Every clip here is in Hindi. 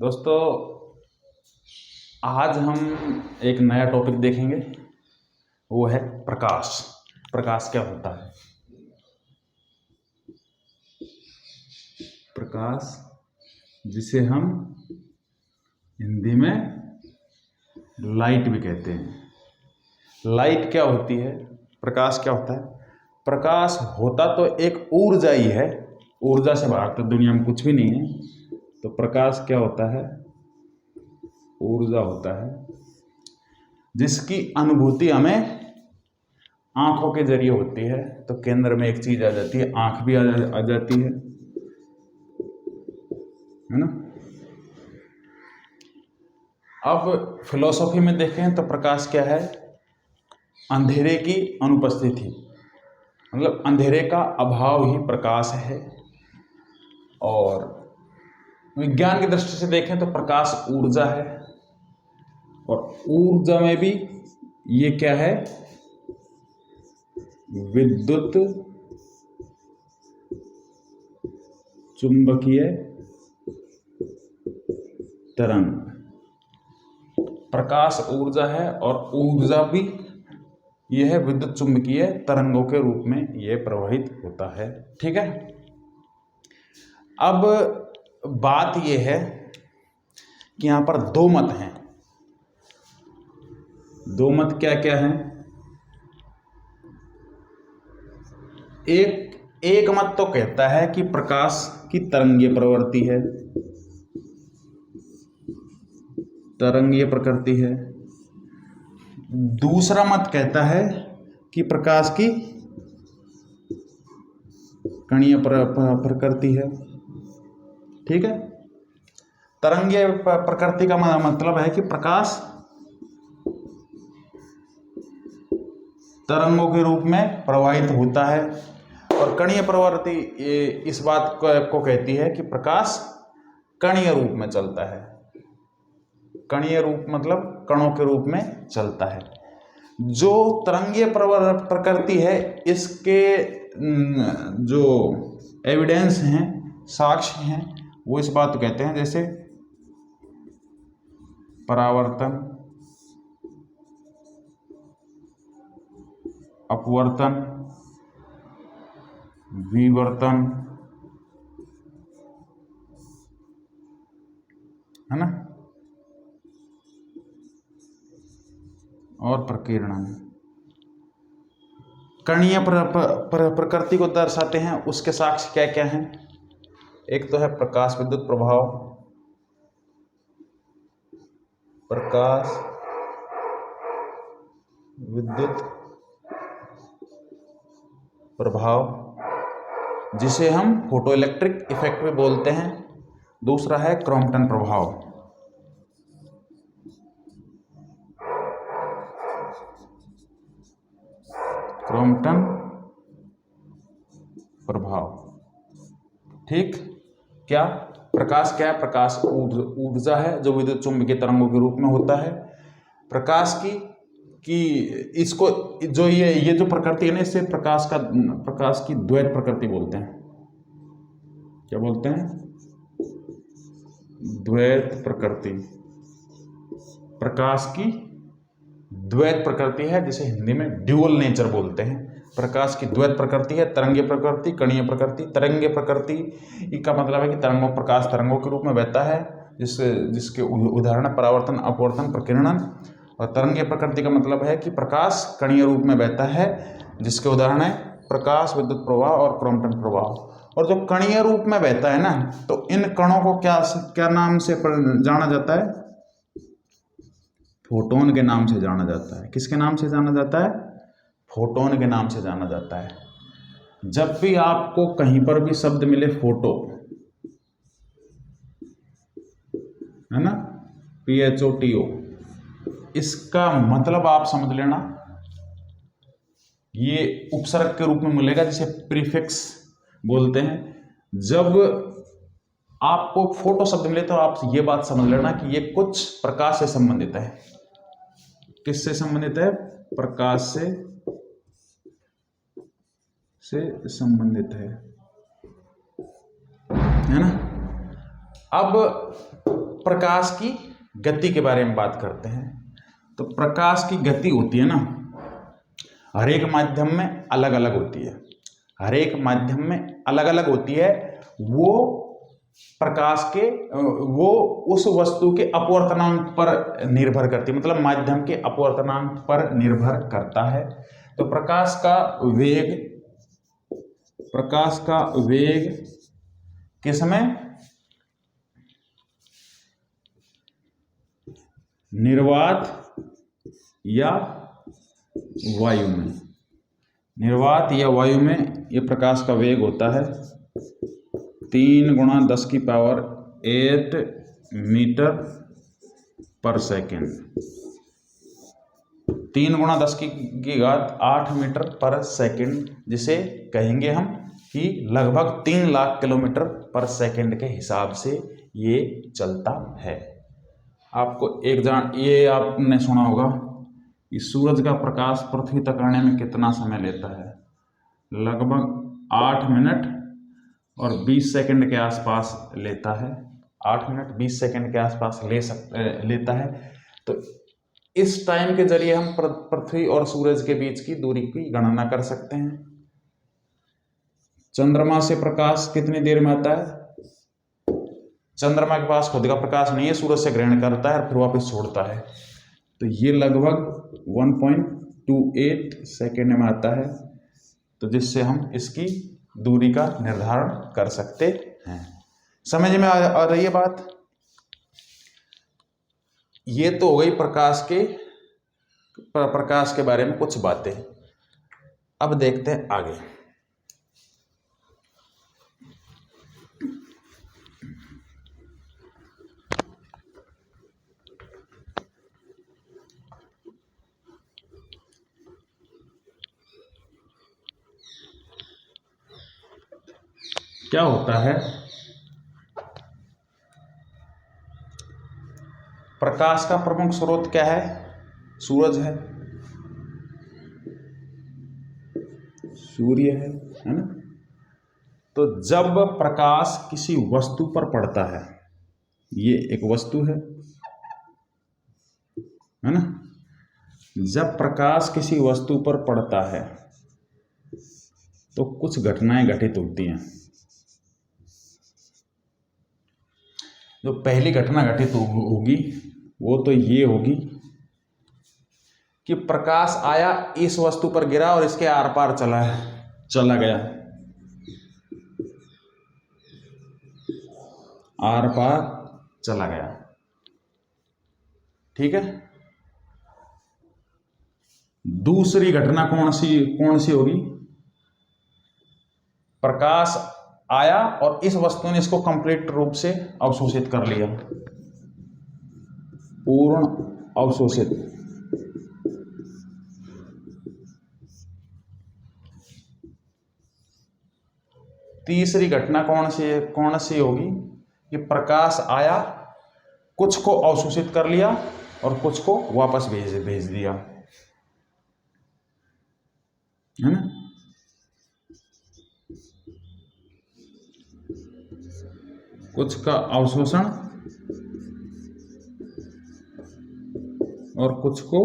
दोस्तों, आज हम एक नया टॉपिक देखेंगे। वो है प्रकाश। प्रकाश क्या होता है? प्रकाश, जिसे हम हिंदी में लाइट भी कहते हैं। लाइट क्या होती है? प्रकाश क्या होता है? प्रकाश होता तो एक ऊर्जा ही है। ऊर्जा से बाहर तो दुनिया में कुछ भी नहीं है। तो प्रकाश क्या होता है? ऊर्जा होता है, जिसकी अनुभूति हमें आंखों के जरिए होती है। तो केंद्र में एक चीज आ जाती है, आंख भी आ जाती है ना। अब फिलॉसफी में देखें तो प्रकाश क्या है? अंधेरे की अनुपस्थिति, मतलब अंधेरे का अभाव ही प्रकाश है। और विज्ञान की दृष्टि से देखें तो प्रकाश ऊर्जा है। और ऊर्जा में भी ये क्या है? विद्युत चुंबकीय तरंग। प्रकाश ऊर्जा है और ऊर्जा भी यह है विद्युत चुंबकीय तरंगों के रूप में यह प्रवाहित होता है। ठीक है। अब बात यह है कि यहां पर दो मत हैं। दो मत क्या क्या हैं? एक मत तो कहता है कि प्रकाश की तरंगीय प्रवृत्ति है, तरंगीय प्रकृति है। दूसरा मत कहता है कि प्रकाश की कणीय प्रकृति है। ठीक है। तरंगीय प्रकृति का मतलब है कि प्रकाश तरंगों के रूप में प्रवाहित होता है। और कणीय प्रवृत्ति इस बात को कहती है कि प्रकाश कणीय रूप में चलता है। कणीय रूप मतलब कणों के रूप में चलता है। जो तरंगीय प्रकृति है, इसके जो एविडेंस हैं, साक्ष्य हैं, वो इस बात को कहते हैं, जैसे परावर्तन, अपवर्तन, विवर्तन, है ना, और प्रकीर्णन। कणीय प्रकृति को दर्शाते हैं। उसके साक्ष्य क्या क्या हैं? एक तो है प्रकाश विद्युत प्रभाव। प्रकाश विद्युत प्रभाव, जिसे हम फोटोइलेक्ट्रिक इफेक्ट भी बोलते हैं। दूसरा है क्रॉम्पटन प्रभाव। क्रॉम्पटन प्रभाव। ठीक। क्या प्रकाश क्या है? प्रकाश ऊर्जा है जो विद्युत चुंबकीय तरंगों के रूप में होता है। प्रकाश की इसको जो ये जो प्रकृति है ना, इससे प्रकाश की द्वैत प्रकृति बोलते हैं। क्या बोलते हैं? द्वैत प्रकृति। प्रकाश की द्वैत प्रकृति है, जिसे हिंदी में ड्यूअल नेचर बोलते हैं। प्रकाश की द्वैत प्रकृति है, तरंगीय प्रकृति, कणीय प्रकृति। तरंगीय प्रकृति का मतलब है कि प्रकाश तरंगों के रूप में बहता है, जिसके उदाहरण परावर्तन, अपवर्तन, प्रकीर्णन। और तरंगीय प्रकृति का मतलब है कि प्रकाश कणीय रूप में बहता है, जिसके उदाहरण है प्रकाश विद्युत प्रवाह और क्रॉम्पटन प्रभाव। और जो कणीय रूप में बहता है ना, तो इन कणों को क्या नाम से जाना जाता है? फोटोन के नाम से जाना जाता है। किसके नाम से जाना जाता है? फोटोन के नाम से जाना जाता है। जब भी आपको कहीं पर भी शब्द मिले फोटो, है ना, PHOTO, इसका मतलब आप समझ लेना, ये उपसर्ग के रूप में मिलेगा, जिसे प्रीफिक्स बोलते हैं। जब आपको फोटो शब्द मिले तो आप ये बात समझ लेना कि ये कुछ प्रकाश से संबंधित है। किससे संबंधित है? प्रकाश से संबंधित है ना। अब प्रकाश की गति के बारे में बात करते हैं। तो प्रकाश की गति होती है ना, हर एक माध्यम में अलग अलग होती है, हर एक माध्यम में अलग अलग होती है। वो प्रकाश के वो उस वस्तु के अपवर्तनांक पर निर्भर करती है, मतलब माध्यम के अपवर्तनांक पर निर्भर करता है। तो प्रकाश का वेग किसमें? निर्वात या वायु में, निर्वात या वायु में ये प्रकाश का वेग होता है 3 × 10⁸ मीटर पर सेकेंड, 3 × 10⁸ मीटर पर सेकेंड, जिसे कहेंगे हम कि लगभग 3 लाख किलोमीटर पर सेकेंड के हिसाब से ये चलता है। आपको ये आपने सुना होगा कि सूरज का प्रकाश पृथ्वी तक आने में कितना समय लेता है? लगभग 8 मिनट और 20 सेकंड के आसपास लेता है। 8 मिनट 20 सेकंड के आसपास लेता है। तो इस टाइम के जरिए हम पृथ्वी और सूरज के बीच की दूरी की गणना कर सकते हैं। चंद्रमा से प्रकाश कितनी देर में आता है? चंद्रमा के पास खुद का प्रकाश नहीं है, सूरज से ग्रहण करता है और फिर वापस छोड़ता है। तो ये लगभग 1.28 सेकेंड में आता है। तो जिससे हम इसकी दूरी का निर्धारण कर सकते हैं। समझ में आ रही है बात? ये तो हो गई प्रकाश के बारे में कुछ बातें। अब देखते हैं आगे। क्या होता है? प्रकाश का प्रमुख स्रोत क्या है? सूरज है, सूर्य है ना? तो जब प्रकाश किसी वस्तु पर पड़ता है, ये एक वस्तु है ना? जब प्रकाश किसी वस्तु पर पड़ता है तो कुछ घटनाएं घटित होती हैं। जो पहली घटना घटित होगी वो तो ये होगी कि प्रकाश आया, इस वस्तु पर गिरा और इसके आर पार चला गया, आर पार चला गया। ठीक है। दूसरी घटना कौन सी होगी? प्रकाश आया और इस वस्तु ने इसको कंप्लीट रूप से अवशोषित कर लिया, पूर्ण अवशोषित। तीसरी घटना कौन सी होगी कि प्रकाश आया, कुछ को अवशोषित कर लिया और कुछ को वापस भेज दिया, है ना? कुछ का अवशोषण और कुछ को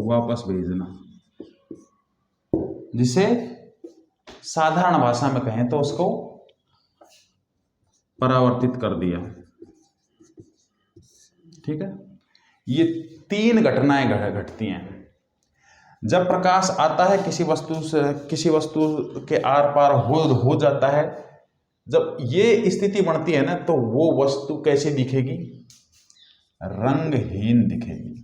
वापस भेजना, जिसे साधारण भाषा में कहें तो उसको परावर्तित कर दिया। ठीक है। ये 3 घटनाएं घटती हैं। जब प्रकाश आता है किसी वस्तु के आर पार हो जाता है, जब ये स्थिति बनती है ना, तो वो वस्तु कैसी दिखेगी? रंगहीन दिखेगी।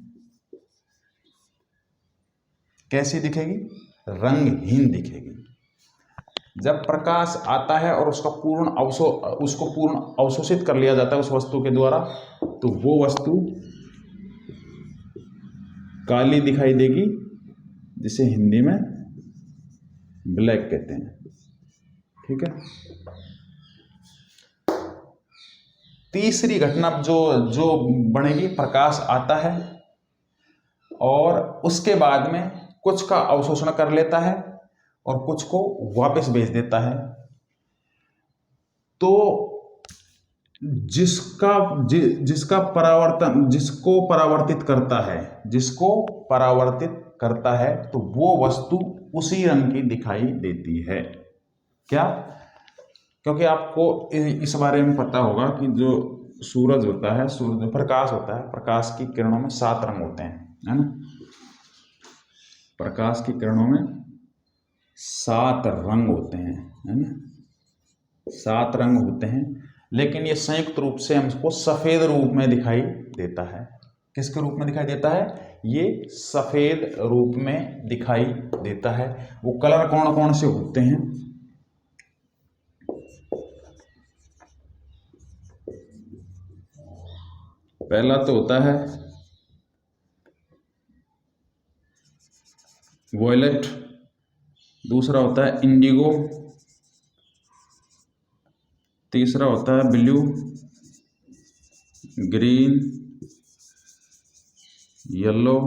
कैसी दिखेगी? रंगहीन दिखेगी। जब प्रकाश आता है और उसको पूर्ण अवशोषित कर लिया जाता है उस वस्तु के द्वारा, तो वो वस्तु काली दिखाई देगी, जिसे हिंदी में ब्लैक कहते हैं। ठीक है। तीसरी घटना जो बनेगी, प्रकाश आता है और उसके बाद में कुछ का अवशोषण कर लेता है और कुछ को वापस भेज देता है। तो जिसका परावर्तन, जिसको परावर्तित करता है तो वो वस्तु उसी रंग की दिखाई देती है। क्या? क्योंकि आपको इस बारे में पता होगा कि जो सूरज होता है, सूर्य प्रकाश होता है, प्रकाश की किरणों में 7 रंग होते हैं, है ना। प्रकाश की किरणों में 7 रंग होते हैं, है ना। 7 रंग होते हैं, लेकिन ये संयुक्त रूप से हमको सफेद रूप में दिखाई देता है। किसके रूप में दिखाई देता है? ये सफेद रूप में दिखाई देता है। वो कलर कौन कौन से होते हैं? पहला तो होता है वॉयलेट, दूसरा होता है इंडिगो, तीसरा होता है blue, green, yellow,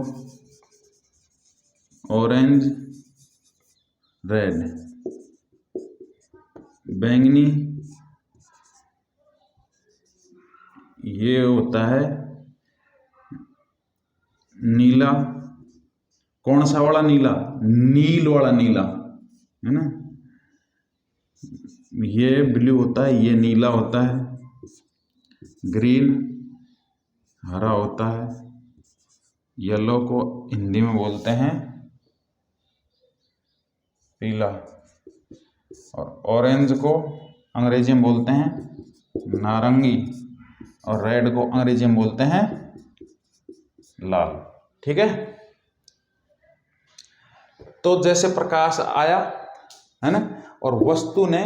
orange, red, बैंगनी, ये होता है नीला। कौन सा वाला नीला? नील वाला नीला, है ना। ये ब्लू होता है, ये नीला होता है। ग्रीन हरा होता है। येलो को हिंदी में बोलते हैं पीला, और ऑरेंज को अंग्रेजी में बोलते हैं नारंगी, और रेड को अंग्रेजी में बोलते हैं लाल। ठीक है। तो जैसे प्रकाश आया, है ना, और वस्तु ने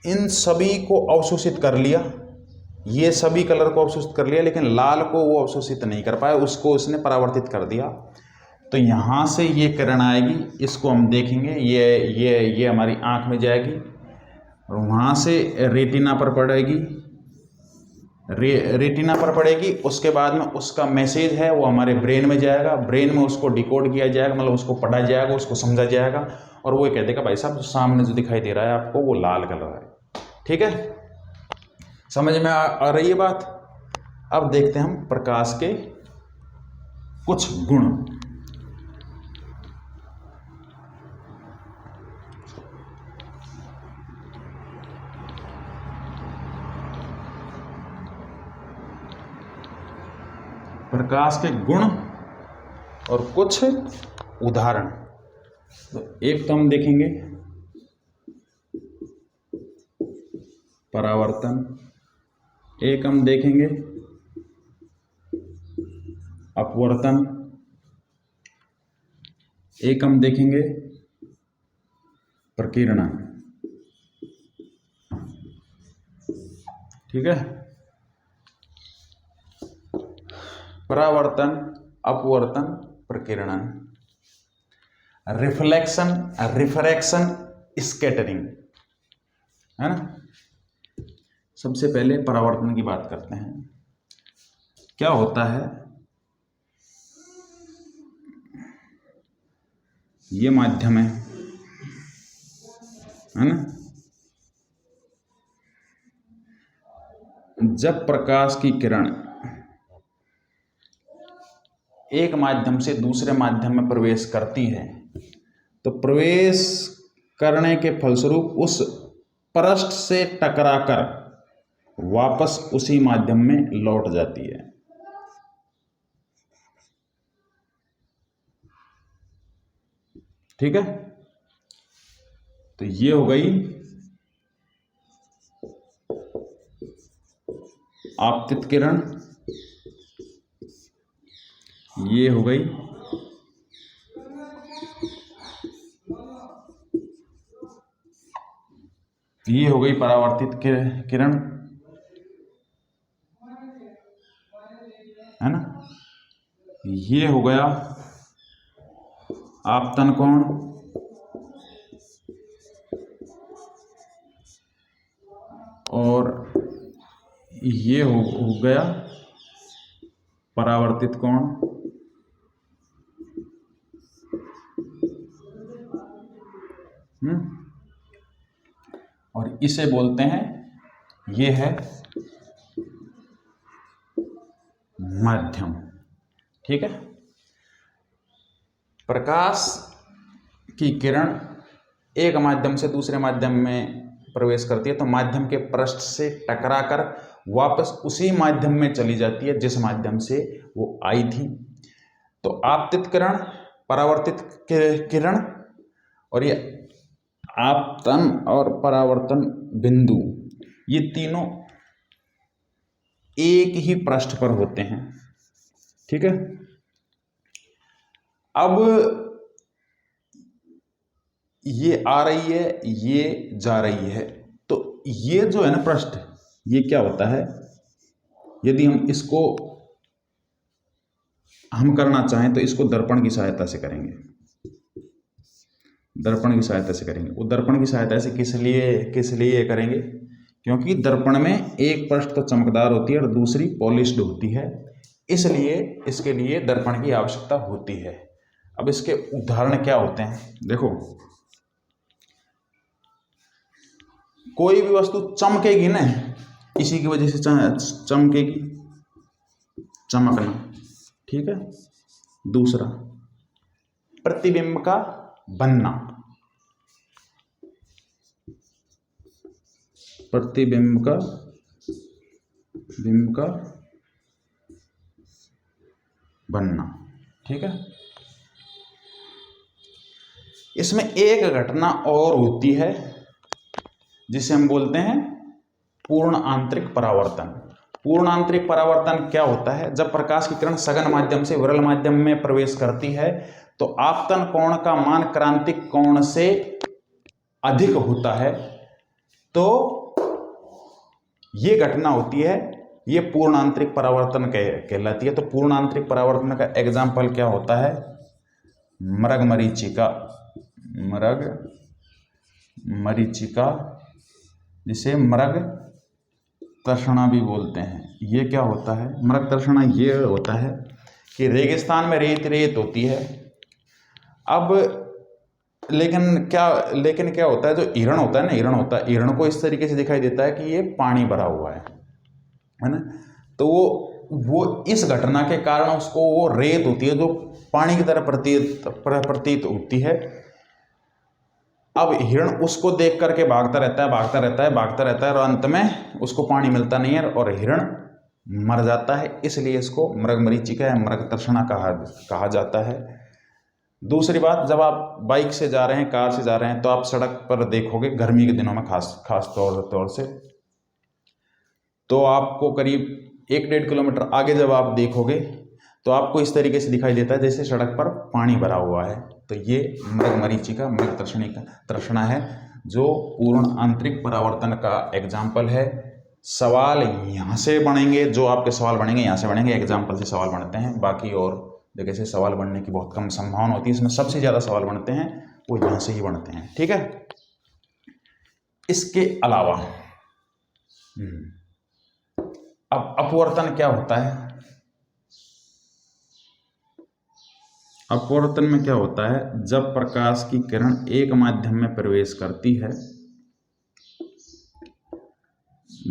इन सभी को अवशोषित कर लिया, ये सभी कलर को अवशोषित कर लिया, लेकिन लाल को वो अवशोषित नहीं कर पाया, उसको उसने परावर्तित कर दिया। तो यहाँ से ये किरण आएगी, इसको हम देखेंगे, ये हमारी आँख में जाएगी, और वहाँ से रेटिना पर पड़ेगी, रेटिना पर पड़ेगी। उसके बाद में उसका मैसेज है वो हमारे ब्रेन में जाएगा, ब्रेन में उसको डिकोड किया जाएगा, मतलब उसको पढ़ा जाएगा, उसको समझा जाएगा, और वो कह देगा भाई साहब जो सामने जो दिखाई दे रहा है आपको वो लाल कलर है। ठीक है, समझ में आ रही है बात। अब देखते हैं हम प्रकाश के कुछ गुण। प्रकाश के गुण और कुछ उदाहरण। तो एक तो हम देखेंगे परावर्तन, एक हम देखेंगे अपवर्तन, एक हम देखेंगे प्रकीर्णन। ठीक है। परावर्तन, अपवर्तन, प्रकीर्णन। रिफ्लेक्शन, रिफ्रैक्शन, स्कैटरिंग, है ना। सबसे पहले परावर्तन की बात करते हैं। क्या होता है? ये माध्यम है ना। जब प्रकाश की किरण एक माध्यम से दूसरे माध्यम में प्रवेश करती है तो प्रवेश करने के फलस्वरूप उस पृष्ठ से टकराकर वापस उसी माध्यम में लौट जाती है। ठीक है। तो ये हो गई आपतित किरण, ये हो गई परावर्तित किरण, है ना। ये हो गया आपतन कोण, और ये हो गया परावर्तित कोण। और इसे बोलते हैं ये है माध्यम। ठीक है, प्रकाश की किरण एक माध्यम से दूसरे माध्यम में प्रवेश करती है तो माध्यम के पृष्ठ से टकराकर वापस उसी माध्यम में चली जाती है जिस माध्यम से वो आई थी। तो आपतित किरण, परावर्तित किरण और ये आपतन और परावर्तन बिंदु, ये तीनों एक ही पृष्ठ पर होते हैं। ठीक है, अब ये आ रही है, ये जा रही है, तो ये जो है ना पृष्ठ, ये क्या होता है, यदि हम इसको हम करना चाहें तो इसको दर्पण की सहायता से करेंगे, दर्पण की सहायता से करेंगे। वो दर्पण की सहायता से किस लिए करेंगे, क्योंकि दर्पण में एक पृष्ठ तो चमकदार होती है और दूसरी पॉलिश्ड होती है, इसलिए इसके लिए दर्पण की आवश्यकता होती है। अब इसके उदाहरण क्या होते हैं, देखो कोई भी वस्तु चमकेगी ना, इसी की वजह से चमकेगी, चमकना। ठीक है, दूसरा प्रतिबिंब का बनना, प्रतिबिंब का बिंब का बनना। ठीक है, इसमें एक घटना और होती है जिसे हम बोलते हैं पूर्ण आंतरिक परावर्तन। पूर्ण आंतरिक परावर्तन क्या होता है, जब प्रकाश की किरण सघन माध्यम से विरल माध्यम में प्रवेश करती है तो आपतन कोण का मान क्रांतिक कोण से अधिक होता है, तो ये घटना होती है, ये पूर्ण आंतरिक परावर्तन कहलाती है। तो पूर्ण आंतरिक परावर्तन का एग्जाम्पल क्या होता है, मृग मरीचिका, मृग मरीचिका जिसे मृग तर्षणा भी बोलते हैं। ये क्या होता है, मृग तर्षणा ये होता है कि रेगिस्तान में रेत होती है। अब लेकिन क्या होता है, जो हिरण होता है ना, हिरण को इस तरीके से दिखाई देता है कि ये पानी भरा हुआ है ना, तो वो इस घटना के कारण उसको वो रेत होती है जो पानी की तरह प्रतीत होती है। अब हिरण उसको देख करके भागता रहता है और अंत में उसको पानी मिलता नहीं है और हिरण मर जाता है, इसलिए इसको मृगमरीचिका या मृग तर्षणा कहा जाता है। दूसरी बात, जब आप बाइक से जा रहे हैं, कार से जा रहे हैं, तो आप सड़क पर देखोगे गर्मी के दिनों में खास तौर से, तो आपको करीब 1-1.5 किलोमीटर आगे जब आप देखोगे तो आपको इस तरीके से दिखाई देता है जैसे सड़क पर पानी भरा हुआ है। तो ये मृगमरीचिका, मृग तर्षणा है, जो पूर्ण आंतरिक परावर्तन का एग्जाम्पल है। सवाल यहाँ से बनेंगे, जो आपके सवाल बनेंगे यहाँ से बनेंगे, एग्जाम्पल से सवाल बनते हैं, बाकी और जगह से सवाल बनने की बहुत कम संभावना होती है। इसमें सबसे ज़्यादा सवाल बनते हैं वो यहाँ से ही बनते हैं। ठीक है, इसके अलावा अब अपवर्तन क्या होता है, अपवर्तन में क्या होता है, जब प्रकाश की किरण एक माध्यम में प्रवेश करती है,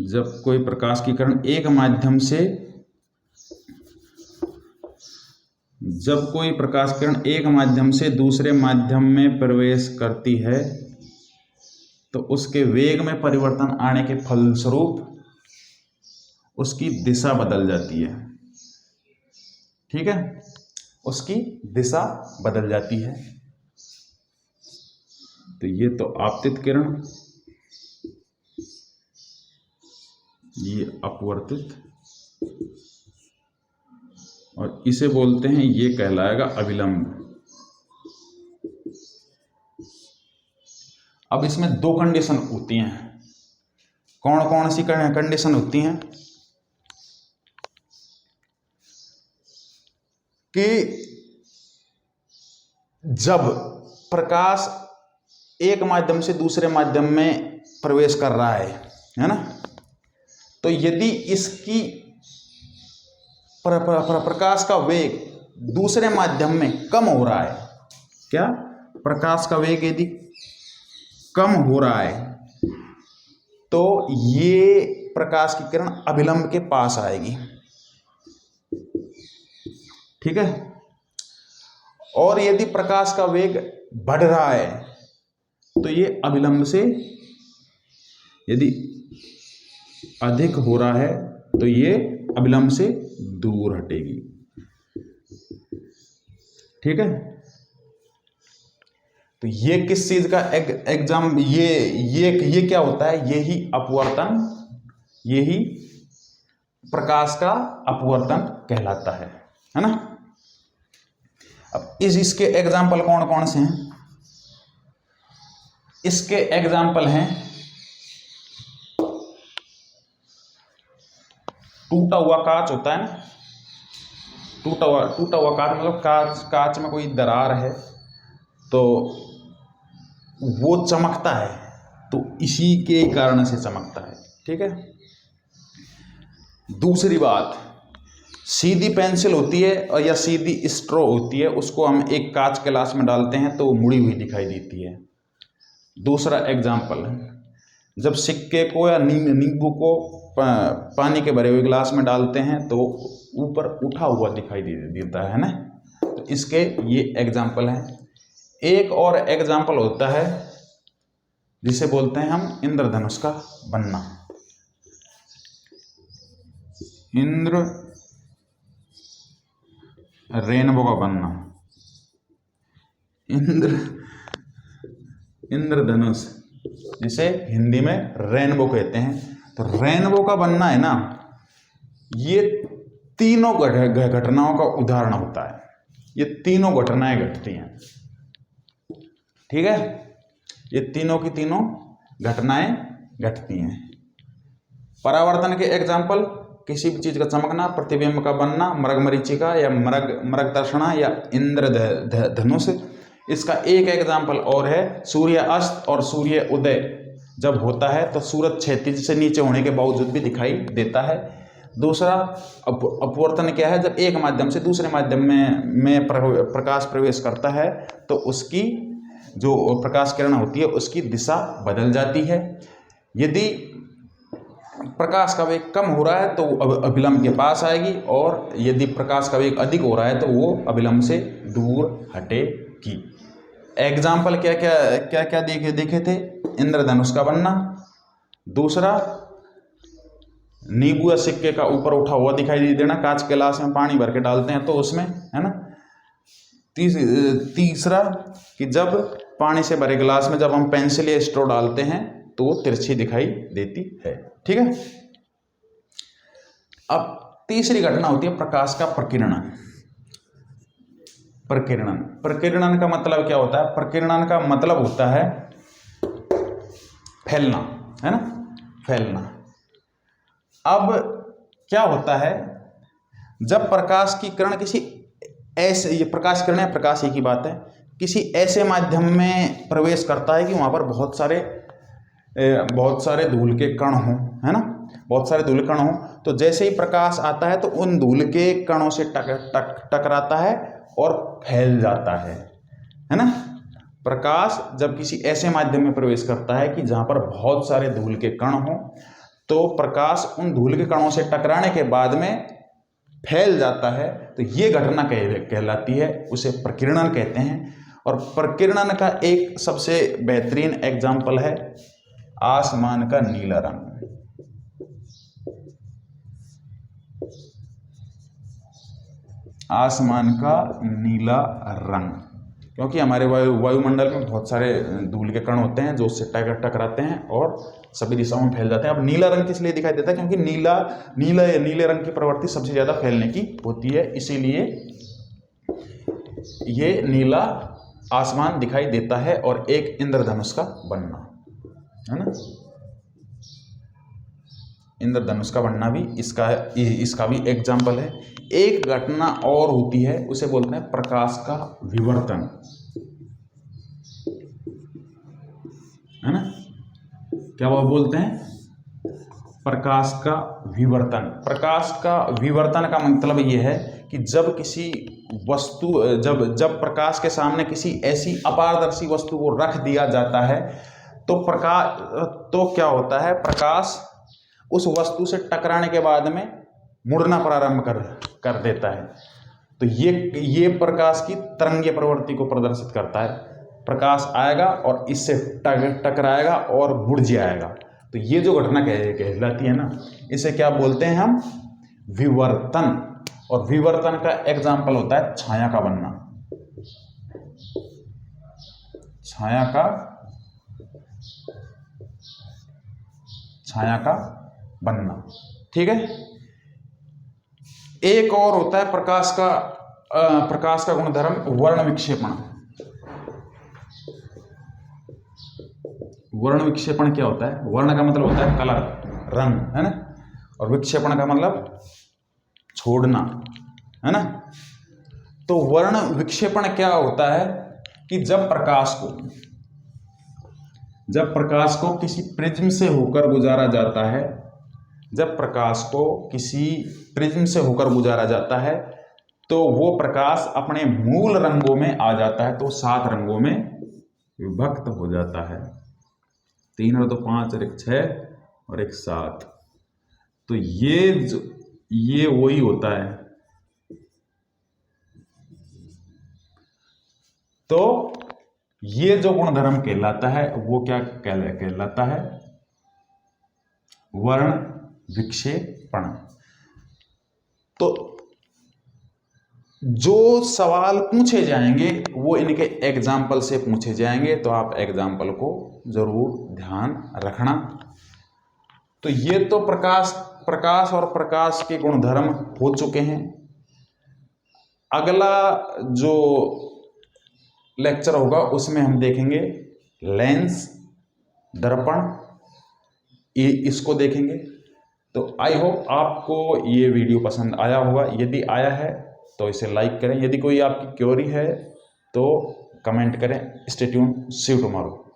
जब कोई प्रकाश की किरण एक माध्यम से दूसरे माध्यम में प्रवेश करती है तो उसके वेग में परिवर्तन आने के फलस्वरूप उसकी दिशा बदल जाती है। ठीक है, उसकी दिशा बदल जाती है। तो ये तो आपतित किरण, ये अपवर्तित, और इसे बोलते हैं, ये कहलाएगा अविलंब। अब इसमें 2 कंडीशन होती हैं। कौन कौन सी कंडीशन होती हैं कि जब प्रकाश एक माध्यम से दूसरे माध्यम में प्रवेश कर रहा है ना, तो यदि इसकी प्रकाश का वेग दूसरे माध्यम में कम हो रहा है, क्या प्रकाश का वेग यदि कम हो रहा है तो ये प्रकाश की किरण अभिलंब के पास आएगी, ठीक है। और यदि प्रकाश का वेग बढ़ रहा है तो ये अभिलंब से, यदि अधिक हो रहा है तो ये अभिलंब से दूर हटेगी, ठीक है। तो ये किस चीज का एग्जाम, ये क्या होता है, यही अपवर्तन, यही प्रकाश का अपवर्तन कहलाता है ना। अब इसके एग्जाम्पल कौन कौन से हैं? इसके एग्जाम्पल हैं टूटा हुआ कांच होता है ना, टूटा हुआ कांच मतलब कांच में कोई दरार है तो वो चमकता है, तो इसी के कारण से चमकता है, ठीक है। दूसरी बात, सीधी पेंसिल होती है और या सीधी स्ट्रॉ होती है, उसको हम एक कांच के ग्लास में डालते हैं तो मुड़ी हुई दिखाई देती है। दूसरा एग्जाम्पल, जब सिक्के को या नींबू को पानी के भरे हुए गिलास में डालते हैं तो ऊपर उठा हुआ दिखाई देता है ना, तो इसके ये एग्जाम्पल हैं। एक और एग्जाम्पल होता है जिसे बोलते हैं हम इंद्रधनुष का बनना। रेनबो का बनना, इंद्रधनुष जिसे हिंदी में रेनबो कहते हैं। तो रेनबो का बनना है ना, ये तीनों घटनाओं का उदाहरण होता है। ये तीनों घटनाएं घटती हैं, ठीक है। ये तीनों की तीनों घटनाएं घटती हैं। परावर्तन के एग्जाम्पल, किसी भी चीज का चमकना, प्रतिबिंब का बनना, मृगमरीचिका या मृगदर्शना या इंद्रधनुष। इसका एक एग्जाम्पल और है, सूर्य अस्त और सूर्य उदय जब होता है तो सूरज क्षैतिज से नीचे होने के बावजूद भी दिखाई देता है। दूसरा अपवर्तन क्या है, जब एक माध्यम से दूसरे माध्यम में प्रकाश प्रवेश करता है तो उसकी जो प्रकाश किरण होती है उसकी दिशा बदल जाती है। यदि प्रकाश का वेग कम हो रहा है तो अभिलंब के पास आएगी, और यदि प्रकाश का वेग अधिक हो रहा है तो वो अभिलंब से दूर हटेगी। एग्जाम्पल क्या क्या देखे थे? इंद्रधनुष का बनना, दूसरा नींबू या सिक्के का ऊपर उठा हुआ दिखाई देना, कांच के गिलास में पानी भर के डालते हैं तो उसमें, है ना। तीसरा कि जब पानी से भरे गिलास में जब हम पेंसिल या स्ट्रॉ डालते हैं तो वो तिरछी दिखाई देती है, ठीक है। अब तीसरी घटना होती है प्रकाश का प्रकीर्णन। प्रकीर्णन का मतलब क्या होता है? प्रकीर्णन का मतलब होता है फैलना, है ना, फैलना। अब क्या होता है, जब प्रकाश की किरण किसी ऐसे, ये प्रकाश किरण है, प्रकाश एक ही बात है, किसी ऐसे माध्यम में प्रवेश करता है कि वहां पर बहुत सारे धूल के कण हों, है ना, बहुत सारे धूल कण हों, तो जैसे ही प्रकाश आता है तो उन धूल के कणों से टकराता है और फैल जाता है ना। प्रकाश जब किसी ऐसे माध्यम में प्रवेश करता है कि जहां पर बहुत सारे धूल के कण हों, तो प्रकाश उन धूल के कणों से टकराने के बाद में फैल जाता है, तो ये घटना कहलाती है, उसे प्रकीर्णन कहते हैं। और प्रकीर्णन का एक सबसे बेहतरीन एग्जाम्पल है आसमान का नीला रंग। आसमान का नीला रंग, क्योंकि हमारे वायुमंडल में बहुत सारे धूल के कण होते हैं जो उससे टकराते हैं और सभी दिशाओं में फैल जाते हैं। अब नीला रंग किस लिए दिखाई देता है? क्योंकि नीले रंग की प्रवृत्ति सबसे ज्यादा फैलने की होती है, इसीलिए ये नीला आसमान दिखाई देता है। और एक इंद्रधनुष का बनना, है ना, इंद्रधनुष का बनना भी इसका भी एग्जाम्पल है। एक घटना और होती है, उसे बोलते हैं प्रकाश का विवर्तन, है ना। क्या वो बोलते हैं? प्रकाश का विवर्तन। प्रकाश का विवर्तन का मतलब यह है कि जब किसी वस्तु, जब प्रकाश के सामने किसी ऐसी अपारदर्शी वस्तु को रख दिया जाता है तो क्या होता है, प्रकाश उस वस्तु से टकराने के बाद में मुड़ना प्रारंभ कर देता है। तो ये प्रकाश की तरंगीय प्रवृत्ति को प्रदर्शित करता है। प्रकाश आएगा और इससे टकराएगा और मुड़ जाएगा। तो ये जो घटना कहलाती है ना, इसे क्या बोलते हैं हम? विवर्तन। और विवर्तन का एग्जाम्पल होता है छाया का बनना। छाया का बनना, ठीक है। एक और होता है प्रकाश का गुणधर्म वर्ण विक्षेपण। वर्ण विक्षेपण क्या होता है? वर्ण का मतलब होता है कलर, रंग, है ना, और विक्षेपण का मतलब छोड़ना, है ना। तो वर्ण विक्षेपण क्या होता है कि जब प्रकाश को किसी प्रिज्म से होकर गुजारा जाता है, तो वो प्रकाश अपने मूल रंगों में आ जाता है, तो 7 रंगों में विभक्त हो जाता है। 3 और 2 5 और 1 6 और 1 7। तो ये वही होता है। तो ये जो गुणधर्म कहलाता है वो क्या कहलाता है? वर्ण विक्षेपण। तो जो सवाल पूछे जाएंगे वो इनके एग्जाम्पल से पूछे जाएंगे, तो आप एग्जाम्पल को जरूर ध्यान रखना। तो ये तो प्रकाश और प्रकाश के गुणधर्म हो चुके हैं। अगला जो लेक्चर होगा उसमें हम देखेंगे लेंस, दर्पण, इसको देखेंगे। तो आई होप आपको ये वीडियो पसंद आया होगा। यदि आया है तो इसे लाइक करें। यदि कोई आपकी क्वेरी है तो कमेंट करें। Stay tuned, see you tomorrow.